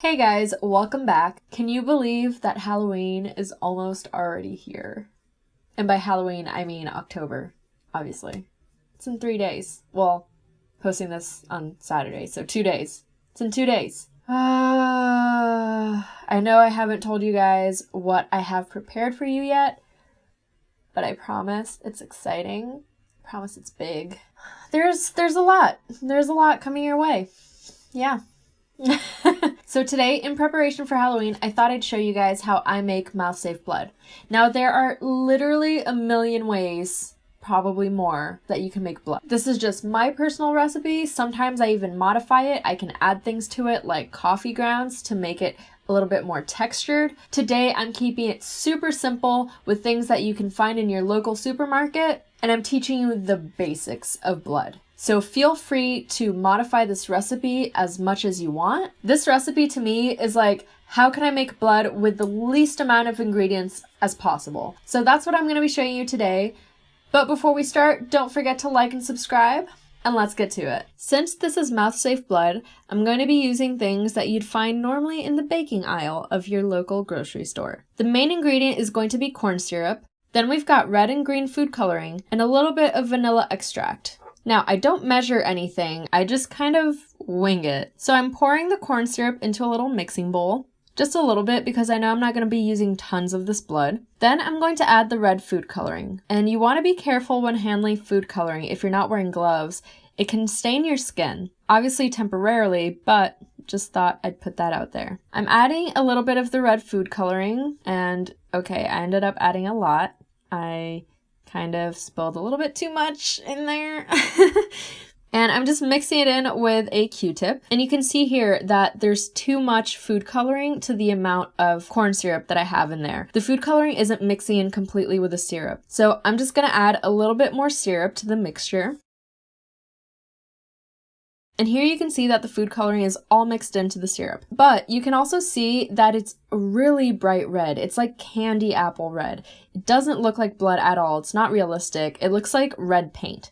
Hey guys, welcome back. Can you believe that Halloween is almost already here? And by Halloween, I mean October, obviously. It's in 3 days. Well, posting this on Saturday, so 2 days. It's in 2 days. I know I haven't told you guys what I have prepared for you yet, but I promise it's exciting. I promise it's big. There's a lot. There's a lot coming your way. Yeah. So today, in preparation for Halloween, I thought I'd show you guys how I make mouth-safe blood. Now, there are literally a million ways, probably more, that you can make blood. This is just my personal recipe. Sometimes I even modify it. I can add things to it like coffee grounds to make it a little bit more textured. Today, I'm keeping it super simple with things that you can find in your local supermarket, and I'm teaching you the basics of blood. So feel free to modify this recipe as much as you want. This recipe to me is like, how can I make blood with the least amount of ingredients as possible? So that's what I'm going to be showing you today. But before we start, don't forget to like and subscribe, and let's get to it. Since this is mouth-safe blood, I'm going to be using things that you'd find normally in the baking aisle of your local grocery store. The main ingredient is going to be corn syrup. Then we've got red and green food coloring and a little bit of vanilla extract. Now, I don't measure anything, I just kind of wing it. So I'm pouring the corn syrup into a little mixing bowl, just a little bit because I know I'm not going to be using tons of this blood. Then I'm going to add the red food coloring. And you want to be careful when handling food coloring if you're not wearing gloves. It can stain your skin, obviously temporarily, but just thought I'd put that out there. I'm adding a little bit of the red food coloring, and okay, I ended up adding a lot. I kind of spilled a little bit too much in there. And I'm just mixing it in with a Q-tip. And you can see here that there's too much food coloring to the amount of corn syrup that I have in there. The food coloring isn't mixing in completely with the syrup. So I'm just gonna add a little bit more syrup to the mixture. And here you can see that the food coloring is all mixed into the syrup. But you can also see that it's really bright red. It's like candy apple red. It doesn't look like blood at all. It's not realistic. It looks like red paint.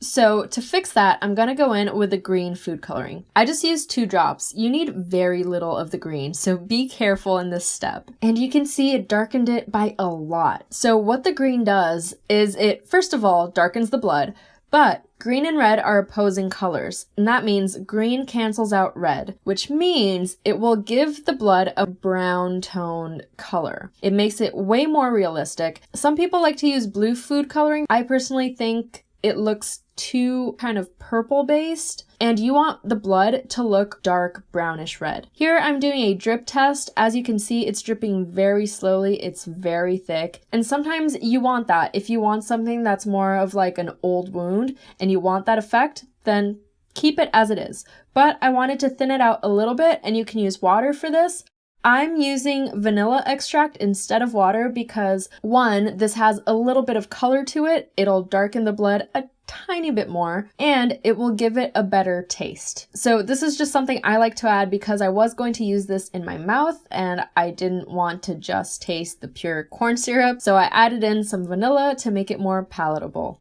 So to fix that, I'm gonna go in with the green food coloring. I just used 2 drops. You need very little of the green, so be careful in this step. And you can see it darkened it by a lot. So what the green does is it, first of all, darkens the blood, but green and red are opposing colors, and that means green cancels out red, which means it will give the blood a brown toned color. It makes it way more realistic. Some people like to use blue food coloring. I personally think it looks too kind of purple based, and you want the blood to look dark brownish red. Here I'm doing a drip test. As you can see, it's dripping very slowly. It's very thick, and sometimes you want that. If you want something that's more of like an old wound and you want that effect, then keep it as it is. But I wanted to thin it out a little bit, and you can use water for this. I'm using vanilla extract instead of water because, one, this has a little bit of color to it. It'll darken the blood a tiny bit more, and it will give it a better taste. So this is just something I like to add because I was going to use this in my mouth and I didn't want to just taste the pure corn syrup. So I added in some vanilla to make it more palatable.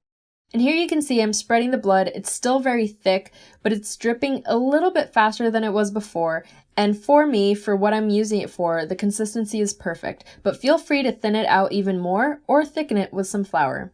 And here you can see I'm spreading the blood. It's still very thick, but it's dripping a little bit faster than it was before. And for me, for what I'm using it for, the consistency is perfect. But feel free to thin it out even more or thicken it with some flour.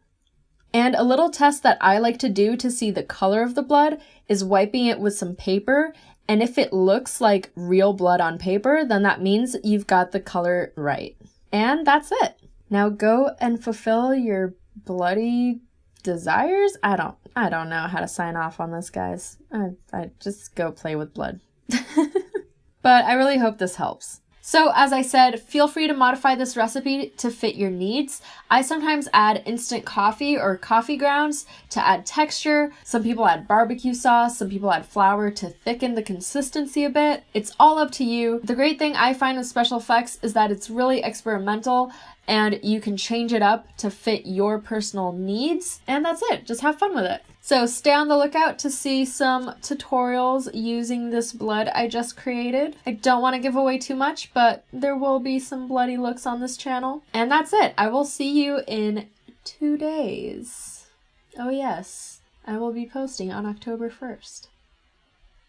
And a little test that I like to do to see the color of the blood is wiping it with some paper. And if it looks like real blood on paper, then that means you've got the color right. And that's it. Now go and fulfill your bloody desires? I don't know how to sign off on this, guys. I just go play with blood. But I really hope this helps. So as I said, feel free to modify this recipe to fit your needs. I sometimes add instant coffee or coffee grounds to add texture. Some people add barbecue sauce. Some people add flour to thicken the consistency a bit. It's all up to you. The great thing I find with special effects is that it's really experimental and you can change it up to fit your personal needs. And that's it. Just have fun with it. So stay on the lookout to see some tutorials using this blood I just created. I don't want to give away too much, but there will be some bloody looks on this channel. And that's it. I will see you in 2 days. Oh yes, I will be posting on October 1st.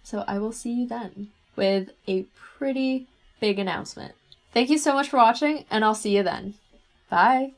So I will see you then. with a pretty big announcement. Thank you so much for watching, and I'll see you then. Bye!